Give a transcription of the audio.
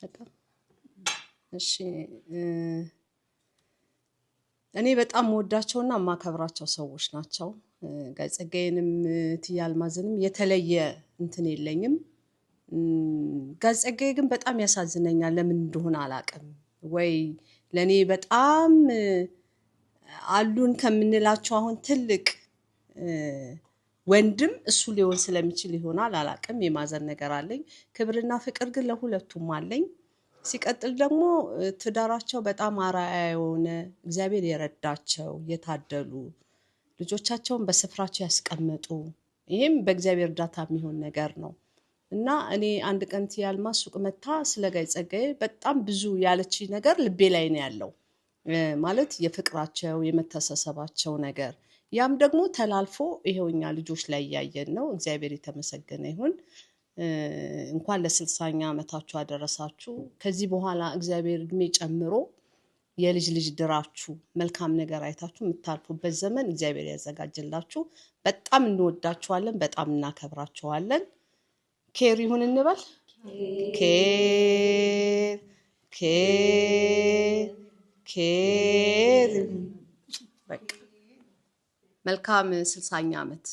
በጣም እሺ እኔ በጣም ወዳቸውና ማከብራቸው ሰዎች ናቸው ጋይ ጸጋዬንም ትያልማዝንም የተለየ እንትን የለኝም ጋይ ጸጋዬ ግን በጣም ያሳዝነኛል ለምን እንደሆነ አላቅም ወይ ለኔ በጣም አሉን ከምንላቸው አሁን ትልቅ ወንድም እሱ ሊሆን ስለሚችል ይሆናል አላቅም የማዘን ነገር አለኝ ክብርና ፍቅር ግን ለሁለቱም አለኝ ሲቀጥል ደግሞ ትዳራቸው በጣም አራያ የሆነ እግዚአብሔር የረዳቸው የታደሉ ልጆቻቸውን በስፍራቸው ያስቀመጡ ይሄም በእግዚአብሔር እርዳታ የሚሆን ነገር ነው እና እኔ አንድ ቀን ትያልማዝ ሱቅ መታ ስለ ጋይ ጸጋዬ በጣም ብዙ ያለች ነገር ልቤ ላይ ነው ያለው ማለት የፍቅራቸው የመተሳሰባቸው ነገር ያም ደግሞ ተላልፎ ይሄውኛ ልጆች ላይ ያያየን ነው እግዚአብሔር የተመሰገነ ይሁን እንኳን ለ60ኛ አመታችሁ አደረሳችሁ ከዚህ በኋላ እግዚአብሔር እድሜ ጨምሮ የልጅ ልጅ ድራችሁ መልካም ነገር አይታችሁ የምታልፉበት ዘመን እግዚአብሔር ያዘጋጅላችሁ በጣም እንወዳችኋለን በጣም እናከብራችኋለን ኬር ይሁን እንበል ኬር ኬር ኬር በቃ መልካም 60ኛ አመት